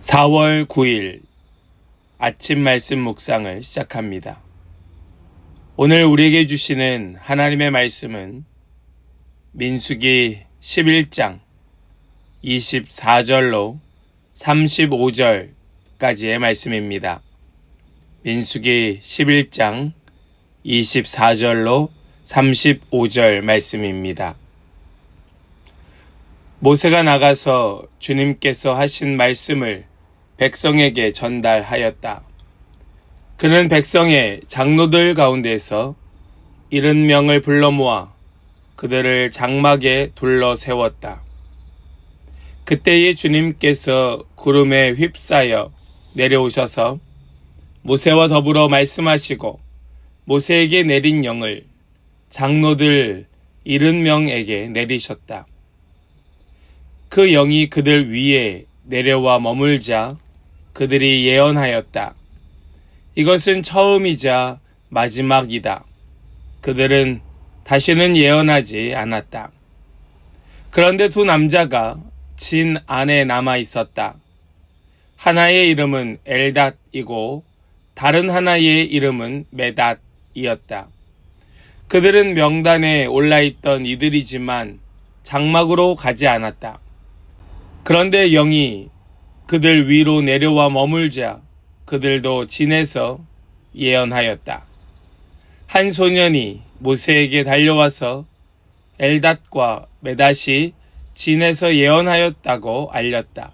4월 9일 아침 말씀 묵상을 시작합니다. 오늘 우리에게 주시는 하나님의 말씀은 민수기 11장 24절로 35절까지의 말씀입니다. 민수기 11장 24절로 35절 말씀입니다. 모세가 나가서 주님께서 하신 말씀을 백성에게 전달하였다. 그는 백성의 장로들 가운데서 70명을 불러 모아 그들을 장막에 둘러 세웠다. 그때에 주님께서 구름에 휩싸여 내려오셔서 모세와 더불어 말씀하시고 모세에게 내린 영을 장로들 70명에게 내리셨다. 그 영이 그들 위에 내려와 머물자 그들이 예언하였다. 이것은 처음이자 마지막이다. 그들은 다시는 예언하지 않았다. 그런데 두 남자가 진 안에 남아 있었다. 하나의 이름은 엘닷이고 다른 하나의 이름은 메닷이었다. 그들은 명단에 올라있던 이들이지만 장막으로 가지 않았다. 그런데 영이 그들 위로 내려와 머물자 그들도 진에서 예언하였다. 한 소년이 모세에게 달려와서 엘닷과 메닷이 진에서 예언하였다고 알렸다.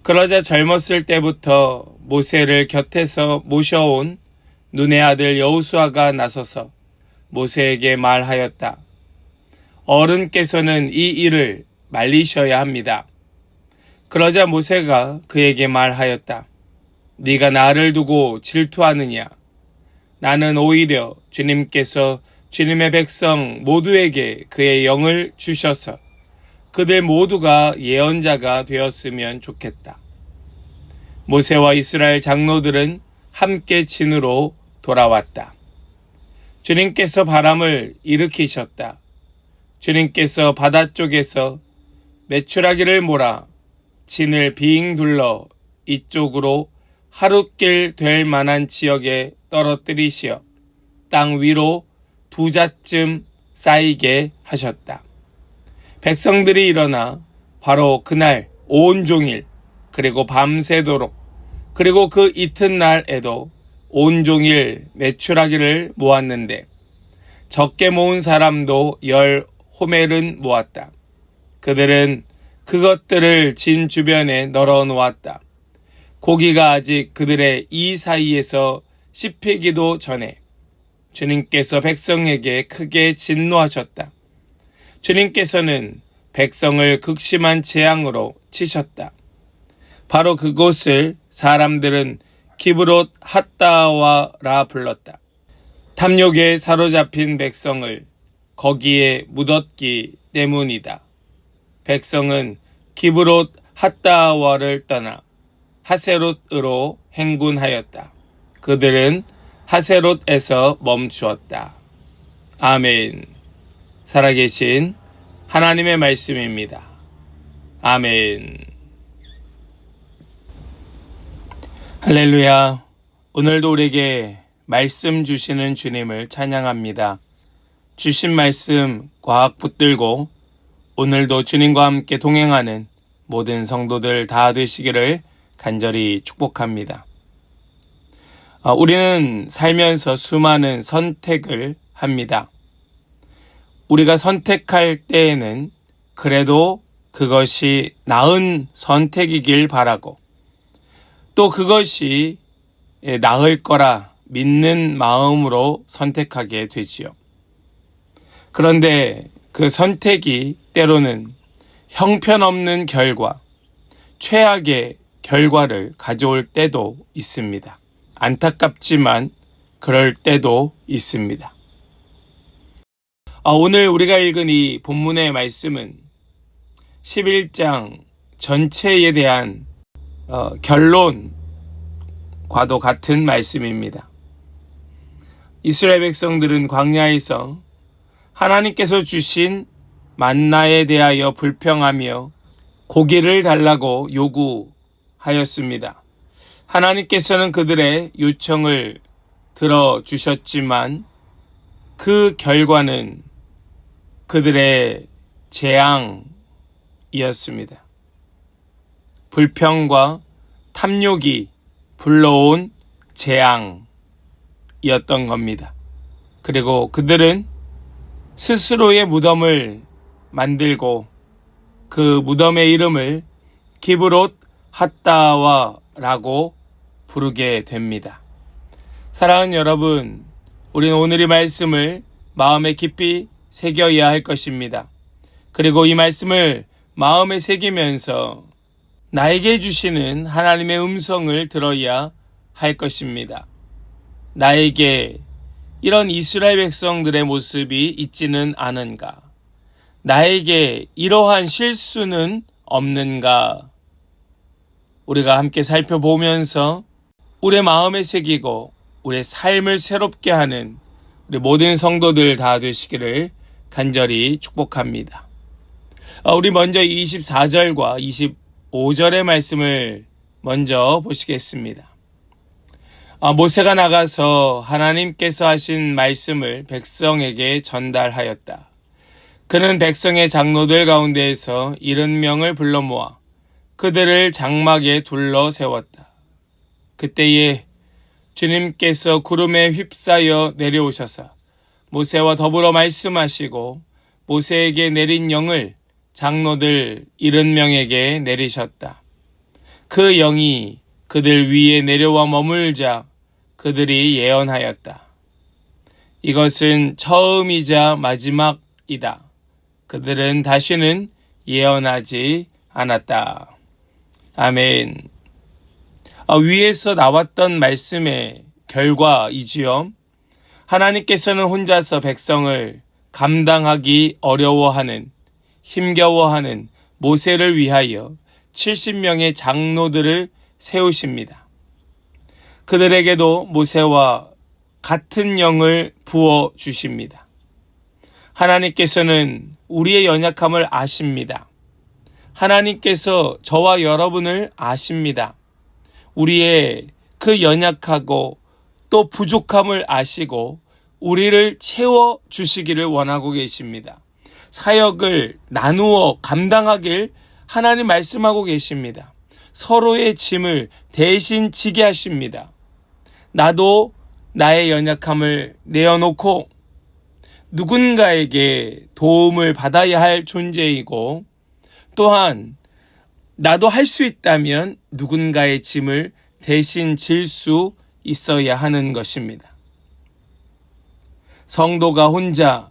그러자 젊었을 때부터 모세를 곁에서 모셔온 눈의 아들 여호수아가 나서서 모세에게 말하였다. 어른께서는 이 일을 말리셔야 합니다. 그러자 모세가 그에게 말하였다. 네가 나를 두고 질투하느냐? 나는 오히려 주님께서 주님의 백성 모두에게 그의 영을 주셔서 그들 모두가 예언자가 되었으면 좋겠다. 모세와 이스라엘 장로들은 함께 진으로 돌아왔다. 주님께서 바람을 일으키셨다. 주님께서 바다 쪽에서 메추라기를 몰아 진을 빙 둘러 이쪽으로 하룻길 될 만한 지역에 떨어뜨리시어 땅 위로 2자쯤 쌓이게 하셨다. 백성들이 일어나 바로 그날 온종일 그리고 밤새도록 그리고 그 이튿날에도 온종일 메추라기를 모았는데 적게 모은 사람도 10호멜은 모았다. 그들은 그것들을 진 주변에 널어 놓았다. 고기가 아직 그들의 이 사이에서 씹히기도 전에 주님께서 백성에게 크게 진노하셨다. 주님께서는 백성을 극심한 재앙으로 치셨다. 바로 그곳을 사람들은 기브롯 핫다와라 불렀다. 탐욕에 사로잡힌 백성을 거기에 묻었기 때문이다. 백성은 기브롯 핫다와를 떠나 하세롯으로 행군하였다. 그들은 하세롯에서 멈추었다. 아멘. 살아계신 하나님의 말씀입니다. 아멘. 할렐루야. 오늘도 우리에게 말씀 주시는 주님을 찬양합니다. 주신 말씀 꽉 붙들고 오늘도 주님과 함께 동행하는 모든 성도들 다 되시기를 간절히 축복합니다. 우리는 살면서 수많은 선택을 합니다. 우리가 선택할 때에는 그래도 그것이 나은 선택이길 바라고 또 그것이 나을 거라 믿는 마음으로 선택하게 되지요. 그런데 그 선택이 때로는 형편없는 결과, 최악의 결과를 가져올 때도 있습니다. 안타깝지만 그럴 때도 있습니다. 오늘 우리가 읽은 이 본문의 말씀은 11장 전체에 대한 결론과도 같은 말씀입니다. 이스라엘 백성들은 광야에서 하나님께서 주신 만나에 대하여 불평하며 고기를 달라고 하였습니다. 하나님께서는 그들의 요청을 들어주셨지만 그 결과는 그들의 재앙이었습니다. 불평과 탐욕이 불러온 재앙이었던 겁니다. 그리고 그들은 스스로의 무덤을 만들고 그 무덤의 이름을 기브롯 핫다와라고 부르게 됩니다. 사랑하는 여러분, 우리는 오늘 이 말씀을 마음에 깊이 새겨야 할 것입니다. 그리고 이 말씀을 마음에 새기면서 나에게 주시는 하나님의 음성을 들어야 할 것입니다. 나에게 이런 이스라엘 백성들의 모습이 있지는 않은가? 나에게 이러한 실수는 없는가? 우리가 함께 살펴보면서 우리의 마음에 새기고 우리의 삶을 새롭게 하는 우리 모든 성도들 다 되시기를 간절히 축복합니다. 우리 먼저 24절과 25절의 말씀을 먼저 보시겠습니다. 모세가 나가서 하나님께서 하신 말씀을 백성에게 전달하였다. 그는 백성의 장로들 가운데에서 70명을 불러 모아 그들을 장막에 둘러 세웠다. 그때에 주님께서 구름에 휩싸여 내려오셔서 모세와 더불어 말씀하시고 모세에게 내린 영을 장로들 70명에게 내리셨다. 그 영이 그들 위에 내려와 머물자 그들이 예언하였다. 이것은 처음이자 마지막이다. 그들은 다시는 예언하지 않았다. 아멘. 위에서 나왔던 말씀의 결과이지요. 하나님께서는 혼자서 백성을 감당하기 어려워하는, 힘겨워하는 모세를 위하여 70명의 장로들을 세우십니다. 그들에게도 모세와 같은 영을 부어 주십니다. 하나님께서는 우리의 연약함을 아십니다. 하나님께서 저와 여러분을 아십니다. 우리의 그 연약하고 또 부족함을 아시고 우리를 채워주시기를 원하고 계십니다. 사역을 나누어 감당하길 하나님 말씀하고 계십니다. 서로의 짐을 대신 지게 하십니다. 나도 나의 연약함을 내어놓고 누군가에게 도움을 받아야 할 존재이고 또한 나도 할 수 있다면 누군가의 짐을 대신 질 수 있어야 하는 것입니다. 성도가 혼자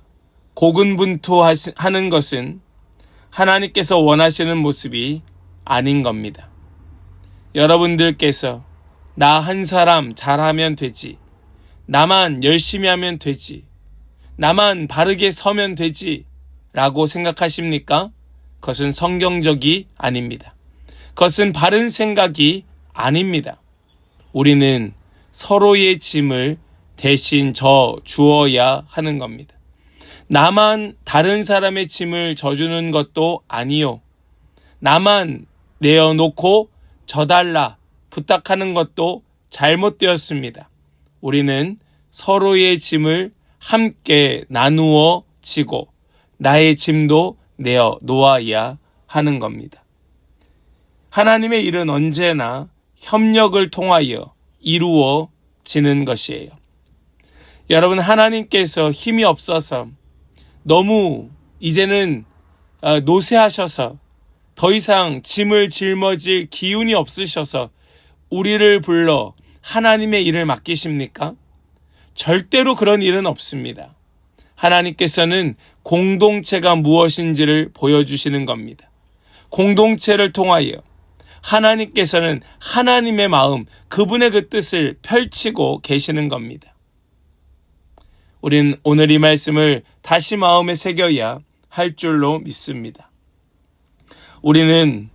고군분투하는 것은 하나님께서 원하시는 모습이 아닌 겁니다. 여러분들께서 나 한 사람 잘하면 되지, 나만 열심히 하면 되지, 나만 바르게 서면 되지 라고 생각하십니까? 그것은 성경적이 아닙니다. 그것은 바른 생각이 아닙니다. 우리는 서로의 짐을 대신 져 주어야 하는 겁니다. 나만 다른 사람의 짐을 져주는 것도 아니요. 나만 내어놓고 져달라 부탁하는 것도 잘못되었습니다. 우리는 서로의 짐을 함께 나누어 지고 나의 짐도 내어 놓아야 하는 겁니다. 하나님의 일은 언제나 협력을 통하여 이루어지는 것이에요. 여러분, 하나님께서 힘이 없어서 너무 이제는 노쇠하셔서 더 이상 짐을 짊어질 기운이 없으셔서 우리를 불러 하나님의 일을 맡기십니까? 절대로 그런 일은 없습니다. 하나님께서는 공동체가 무엇인지를 보여주시는 겁니다. 공동체를 통하여 하나님께서는 하나님의 마음, 그분의 그 뜻을 펼치고 계시는 겁니다. 우린 오늘 이 말씀을 다시 마음에 새겨야 할 줄로 믿습니다. 우리는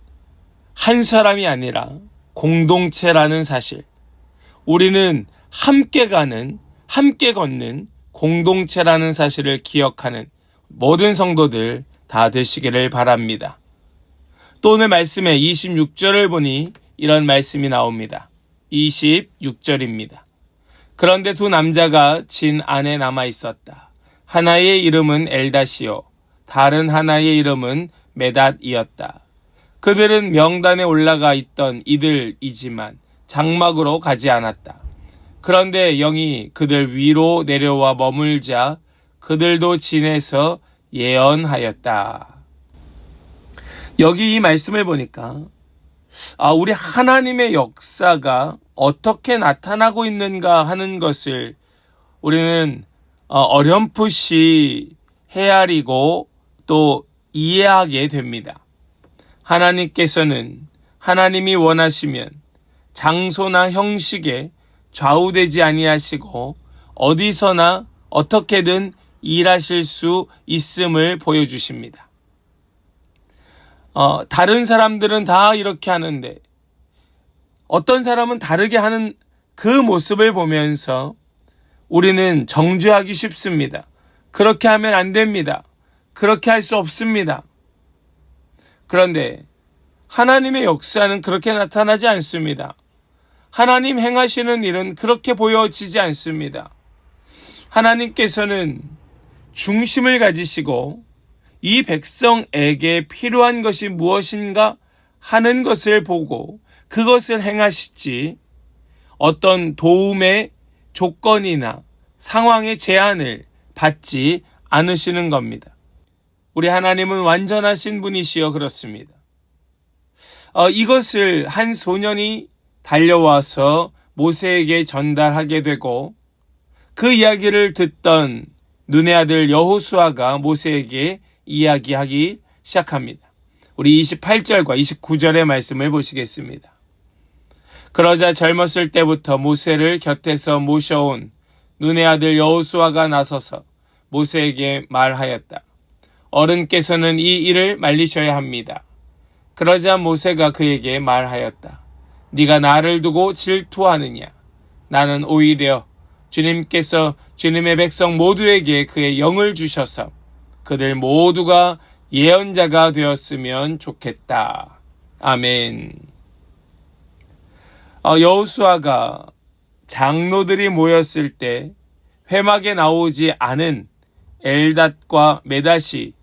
한 사람이 아니라 공동체라는 사실, 우리는 함께 가는, 함께 걷는 공동체라는 사실을 기억하는 모든 성도들 다 되시기를 바랍니다. 또 오늘 말씀의 26절을 보니 이런 말씀이 나옵니다. 26절입니다. 그런데 두 남자가 진 안에 남아 있었다. 하나의 이름은 엘닷이요 다른 하나의 이름은 메닷이었다. 그들은 명단에 올라가 있던 이들이지만 장막으로 가지 않았다. 그런데 영이 그들 위로 내려와 머물자 그들도 진에서 예언하였다. 여기 이 말씀을 보니까 우리 하나님의 역사가 어떻게 나타나고 있는가 하는 것을 우리는 어렴풋이 헤아리고 또 이해하게 됩니다. 하나님께서는 하나님이 원하시면 장소나 형식에 좌우되지 아니하시고 어디서나 어떻게든 일하실 수 있음을 보여주십니다. 다른 사람들은 다 이렇게 하는데 어떤 사람은 다르게 하는 그 모습을 보면서 우리는 정죄하기 쉽습니다. 그렇게 하면 안 됩니다. 그렇게 할 수 없습니다. 그런데 하나님의 역사는 그렇게 나타나지 않습니다. 하나님 행하시는 일은 그렇게 보여지지 않습니다. 하나님께서는 중심을 가지시고 이 백성에게 필요한 것이 무엇인가 하는 것을 보고 그것을 행하시지 어떤 도움의 조건이나 상황의 제한을 받지 않으시는 겁니다. 우리 하나님은 완전하신 분이시여 그렇습니다. 이것을 한 소년이 달려와서 모세에게 전달하게 되고 그 이야기를 듣던 눈의 아들 여호수아가 모세에게 이야기하기 시작합니다. 우리 28절과 29절의 말씀을 보시겠습니다. 그러자 젊었을 때부터 모세를 곁에서 모셔온 눈의 아들 여호수아가 나서서 모세에게 말하였다. 어른께서는 이 일을 말리셔야 합니다. 그러자 모세가 그에게 말하였다. 네가 나를 두고 질투하느냐? 나는 오히려 주님께서 주님의 백성 모두에게 그의 영을 주셔서 그들 모두가 예언자가 되었으면 좋겠다. 아멘. 여호수아가 장로들이 모였을 때 회막에 나오지 않은 엘닷과 메닷이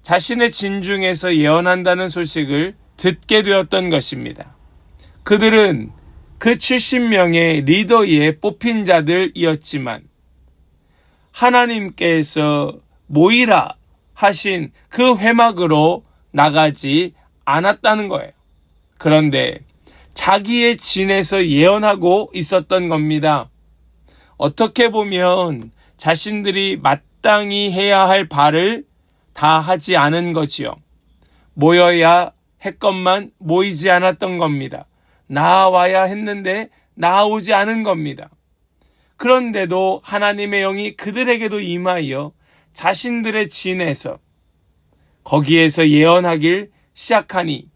자신의 진중에서 예언한다는 소식을 듣게 되었던 것입니다. 그들은 그 70명의 리더에 뽑힌 자들이었지만 하나님께서 모이라 하신 그 회막으로 나가지 않았다는 거예요. 그런데 자기의 진에서 예언하고 있었던 겁니다. 어떻게 보면 자신들이 마땅히 해야 할 바를 다 하지 않은 거지요. 모여야 했건만 모이지 않았던 겁니다. 나와야 했는데 나오지 않은 겁니다. 그런데도 하나님의 영이 그들에게도 임하여 자신들의 진에서 거기에서 예언하길 시작하니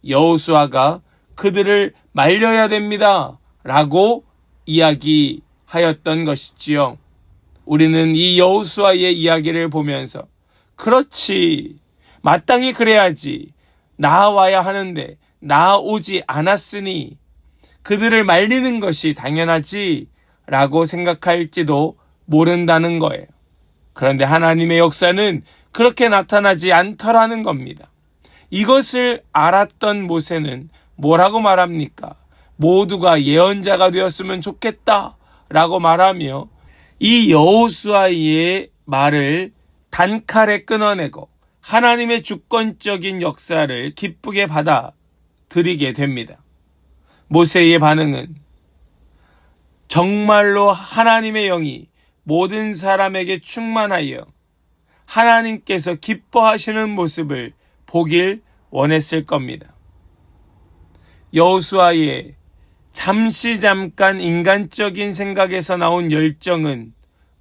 여호수아가 그들을 말려야 됩니다 라고 이야기하였던 것이지요. 우리는 이 여호수아의 이야기를 보면서 그렇지, 마땅히 그래야지, 나와야 하는데 나오지 않았으니 그들을 말리는 것이 당연하지 라고 생각할지도 모른다는 거예요. 그런데 하나님의 역사는 그렇게 나타나지 않더라는 겁니다. 이것을 알았던 모세는 뭐라고 말합니까? 모두가 예언자가 되었으면 좋겠다 라고 말하며 이 여호수아의 말을 단칼에 끊어내고 하나님의 주권적인 역사를 기쁘게 받아들이게 됩니다. 모세의 반응은 정말로 하나님의 영이 모든 사람에게 충만하여 하나님께서 기뻐하시는 모습을 보길 원했을 겁니다. 여호수아의 잠깐 인간적인 생각에서 나온 열정은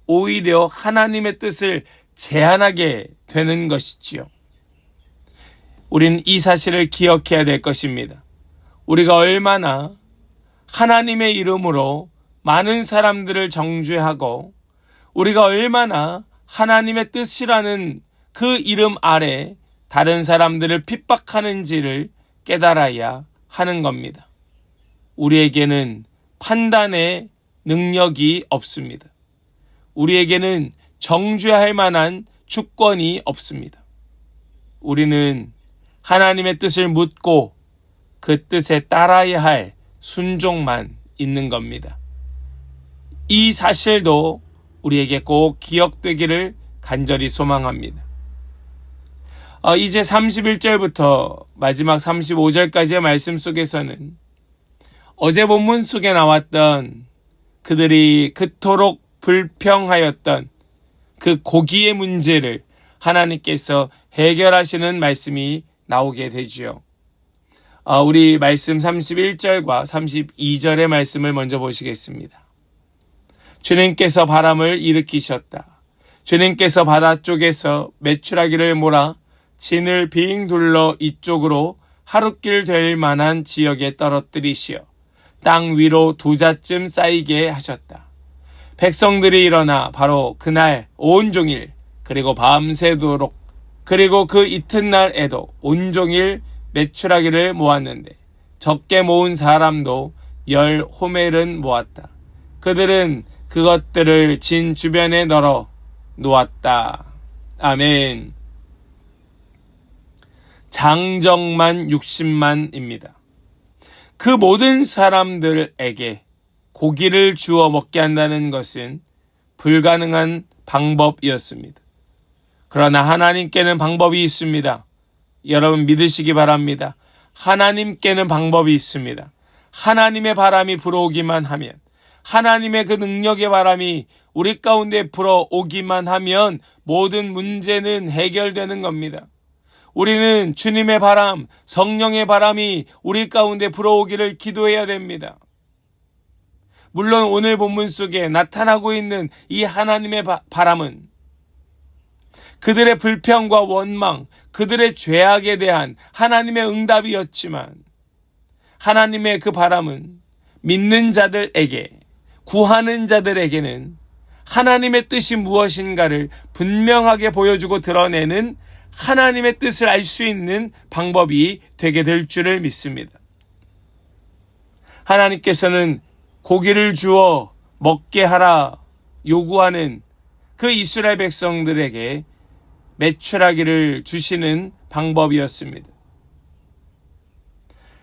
오히려 하나님의 뜻을 제한하게 되는 것이지요. 우린 이 사실을 기억해야 될 것입니다. 우리가 얼마나 하나님의 이름으로 많은 사람들을 정죄하고 우리가 얼마나 하나님의 뜻이라는 그 이름 아래 다른 사람들을 핍박하는지를 깨달아야 하는 겁니다. 우리에게는 판단의 능력이 없습니다. 우리에게는 정죄할 만한 주권이 없습니다. 우리는 하나님의 뜻을 묻고 그 뜻에 따라야 할 순종만 있는 겁니다. 이 사실도 우리에게 꼭 기억되기를 간절히 소망합니다. 이제 31절부터 마지막 35절까지의 말씀 속에서는 어제 본문 속에 나왔던 그들이 그토록 불평하였던 그 고기의 문제를 하나님께서 해결하시는 말씀이 나오게 되지요. 우리 말씀 31절과 32절의 말씀을 먼저 보시겠습니다. 주님께서 바람을 일으키셨다. 주님께서 바다 쪽에서 메추라기를 몰아 진을 빙 둘러 이쪽으로 하룻길 될 만한 지역에 떨어뜨리시어 땅 위로 2자쯤 쌓이게 하셨다. 백성들이 일어나 바로 그날 온종일 그리고 밤새도록 그리고 그 이튿날에도 온종일 메추라기를 모았는데 적게 모은 사람도 10호멜은 모았다. 그들은 그것들을 진 주변에 널어 놓았다. 아멘. 장정만 60만입니다. 그 모든 사람들에게 고기를 주어 먹게 한다는 것은 불가능한 방법이었습니다. 그러나 하나님께는 방법이 있습니다. 여러분 믿으시기 바랍니다. 하나님께는 방법이 있습니다. 하나님의 바람이 불어오기만 하면, 하나님의 그 능력의 바람이 우리 가운데 불어오기만 하면 모든 문제는 해결되는 겁니다. 우리는 주님의 바람, 성령의 바람이 우리 가운데 불어오기를 기도해야 됩니다. 물론 오늘 본문 속에 나타나고 있는 이 하나님의 바람은 그들의 불평과 원망, 그들의 죄악에 대한 하나님의 응답이었지만 하나님의 그 바람은 믿는 자들에게, 구하는 자들에게는 하나님의 뜻이 무엇인가를 분명하게 보여주고 드러내는 하나님의 뜻을 알 수 있는 방법이 되게 될 줄을 믿습니다. 하나님께서는 고기를 주어 먹게 하라 요구하는 그 이스라엘 백성들에게 메추라기를 주시는 방법이었습니다.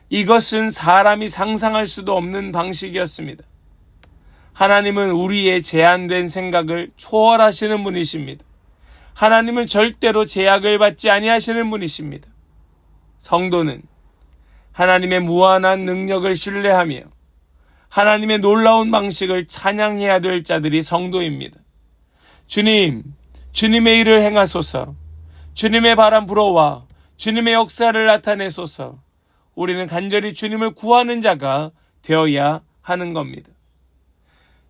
이것은 사람이 상상할 수도 없는 방식이었습니다. 하나님은 우리의 제한된 생각을 초월하시는 분이십니다. 하나님은 절대로 제약을 받지 아니하시는 분이십니다. 성도는 하나님의 무한한 능력을 신뢰하며 하나님의 놀라운 방식을 찬양해야 될 자들이 성도입니다. 주님, 주님의 일을 행하소서. 주님의 바람 불어와 주님의 역사를 나타내소서. 우리는 간절히 주님을 구하는 자가 되어야 하는 겁니다.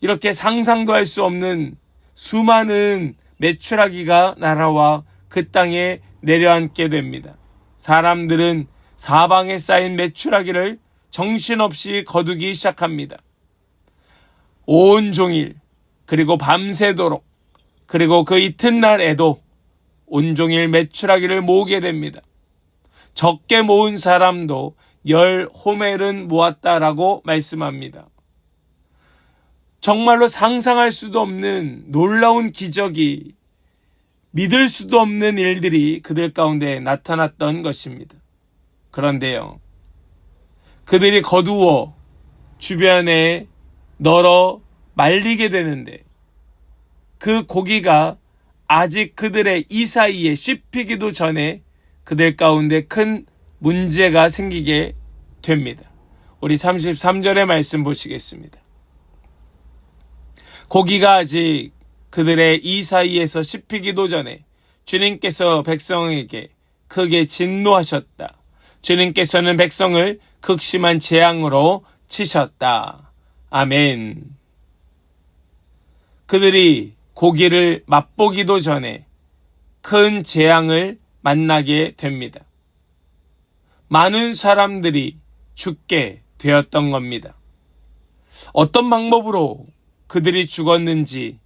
이렇게 상상도 할 수 없는 수많은 메추라기가 날아와 그 땅에 내려앉게 됩니다. 사람들은 사방에 쌓인 메추라기를 정신없이 거두기 시작합니다. 온종일 그리고 밤새도록 그리고 그 이튿날에도 온종일 메추라기를 모으게 됩니다. 적게 모은 사람도 10호멜은 모았다라고 말씀합니다. 정말로 상상할 수도 없는 놀라운 기적이, 믿을 수도 없는 일들이 그들 가운데 나타났던 것입니다. 그런데요, 그들이 거두어 주변에 널어 말리게 되는데 그 고기가 아직 그들의 이 사이에 씹히기도 전에 그들 가운데 큰 문제가 생기게 됩니다. 우리 33절의 말씀 보시겠습니다. 고기가 아직 그들의 이 사이에서 씹히기도 전에 주님께서 백성에게 크게 진노하셨다. 주님께서는 백성을 극심한 재앙으로 치셨다. 아멘. 그들이 고기를 맛보기도 전에 큰 재앙을 만나게 됩니다. 많은 사람들이 죽게 되었던 겁니다. 어떤 방법으로 그들이 죽었는지,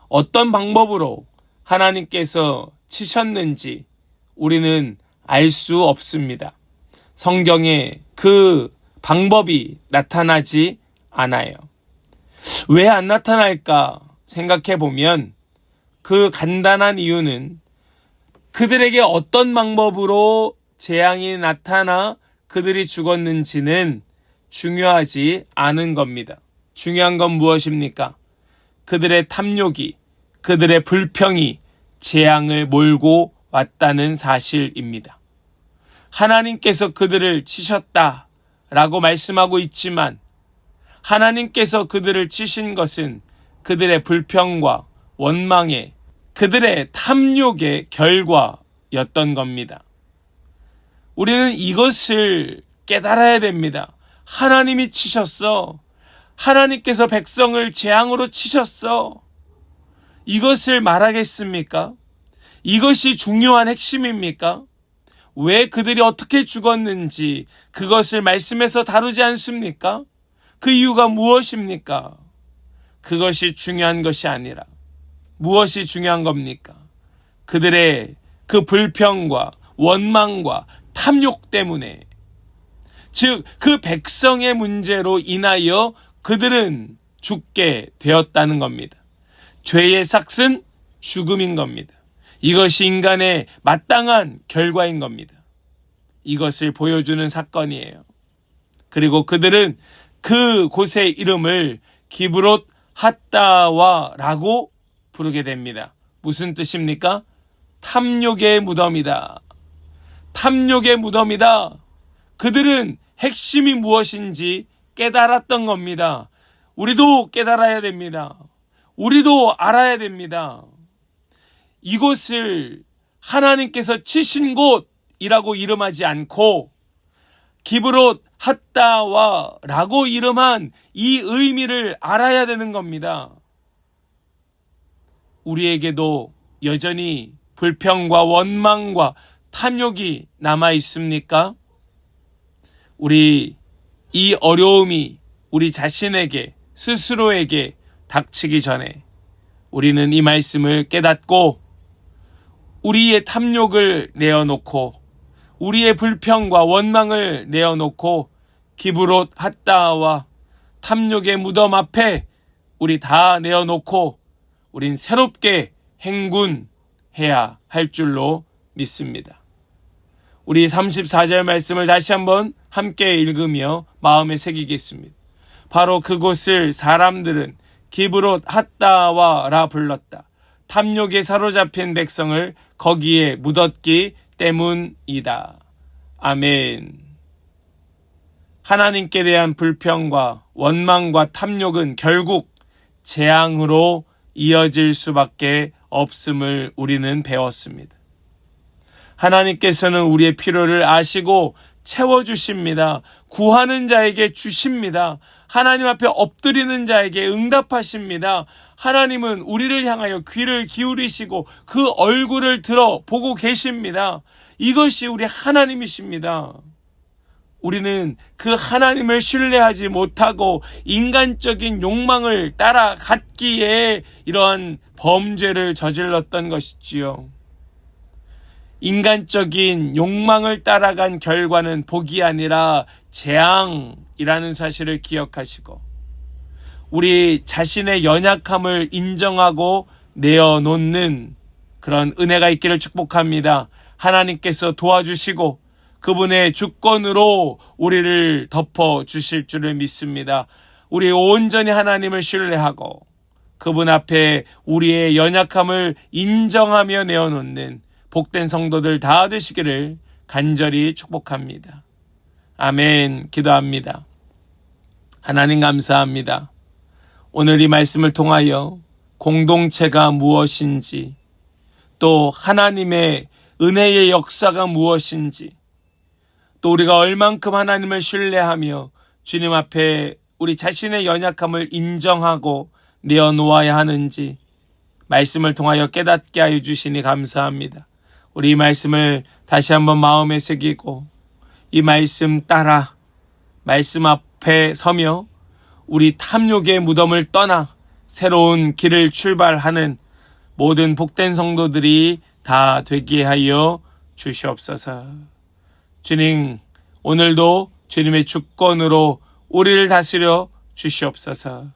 어떤 방법으로 하나님께서 치셨는지 우리는 알 수 없습니다. 성경에 그 방법이 나타나지 않아요. 왜 안 나타날까 생각해 보면 그 간단한 이유는 그들에게 어떤 방법으로 재앙이 나타나 그들이 죽었는지는 중요하지 않은 겁니다. 중요한 건 무엇입니까? 그들의 탐욕이, 그들의 불평이 재앙을 몰고 왔다는 사실입니다. 하나님께서 그들을 치셨다라고 말씀하고 있지만 하나님께서 그들을 치신 것은 그들의 불평과 원망의, 그들의 탐욕의 결과였던 겁니다. 우리는 이것을 깨달아야 됩니다. 하나님이 치셨어. 하나님께서 백성을 재앙으로 치셨어. 이것을 말하겠습니까? 이것이 중요한 핵심입니까? 왜 그들이 어떻게 죽었는지 그것을 말씀에서 다루지 않습니까? 그 이유가 무엇입니까? 그것이 중요한 것이 아니라 무엇이 중요한 겁니까? 그들의 그 불평과 원망과 탐욕 때문에, 즉 그 백성의 문제로 인하여 그들은 죽게 되었다는 겁니다. 죄의 삭은 죽음인 겁니다. 이것이 인간의 마땅한 결과인 겁니다. 이것을 보여주는 사건이에요. 그리고 그들은 그 곳의 이름을 기브롯 핫다와라고 부르게 됩니다. 무슨 뜻입니까? 탐욕의 무덤이다. 탐욕의 무덤이다. 그들은 핵심이 무엇인지 깨달았던 겁니다. 우리도 깨달아야 됩니다. 우리도 알아야 됩니다. 이곳을 하나님께서 치신 곳이라고 이름하지 않고 기브롯 핫다와라고 이름한 이 의미를 알아야 되는 겁니다. 우리에게도 여전히 불평과 원망과 탐욕이 남아 있습니까? 우리 이 어려움이 우리 자신에게, 스스로에게 닥치기 전에 우리는 이 말씀을 깨닫고 우리의 탐욕을 내어놓고 우리의 불평과 원망을 내어놓고 기브롯 핫다와 탐욕의 무덤 앞에 우리 다 내어놓고 우린 새롭게 행군해야 할 줄로 믿습니다. 우리 34절 말씀을 다시 한번 함께 읽으며 마음에 새기겠습니다. 바로 그곳을 사람들은 기브롯 핫다와라 불렀다. 탐욕에 사로잡힌 백성을 거기에 묻었기 때문이다. 아멘. 하나님께 대한 불평과 원망과 탐욕은 결국 재앙으로 이어질 수밖에 없음을 우리는 배웠습니다. 하나님께서는 우리의 필요를 아시고 채워주십니다. 구하는 자에게 주십니다. 하나님 앞에 엎드리는 자에게 응답하십니다. 하나님은 우리를 향하여 귀를 기울이시고 그 얼굴을 들어 보고 계십니다. 이것이 우리 하나님이십니다. 우리는 그 하나님을 신뢰하지 못하고 인간적인 욕망을 따라갔기에 이러한 범죄를 저질렀던 것이지요. 인간적인 욕망을 따라간 결과는 복이 아니라 재앙이라는 사실을 기억하시고 우리 자신의 연약함을 인정하고 내어놓는 그런 은혜가 있기를 축복합니다. 하나님께서 도와주시고 그분의 주권으로 우리를 덮어주실 줄을 믿습니다. 우리 온전히 하나님을 신뢰하고 그분 앞에 우리의 연약함을 인정하며 내어놓는 복된 성도들 다 되시기를 간절히 축복합니다. 아멘. 기도합니다. 하나님 감사합니다. 오늘 이 말씀을 통하여 공동체가 무엇인지 또 하나님의 은혜의 역사가 무엇인지 또 우리가 얼만큼 하나님을 신뢰하며 주님 앞에 우리 자신의 연약함을 인정하고 내어놓아야 하는지 말씀을 통하여 깨닫게 하여 주시니 감사합니다. 우리 이 말씀을 다시 한번 마음에 새기고 이 말씀 따라 말씀 앞에 서며 우리 탐욕의 무덤을 떠나 새로운 길을 출발하는 모든 복된 성도들이 다 되게 하여 주시옵소서. 주님, 오늘도 주님의 주권으로 우리를 다스려 주시옵소서.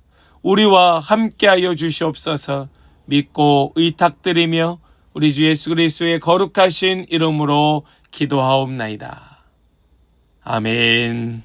우리와 함께하여 주시옵소서. 믿고 의탁드리며 우리 주 예수 그리스도의 거룩하신 이름으로 기도하옵나이다. 아멘.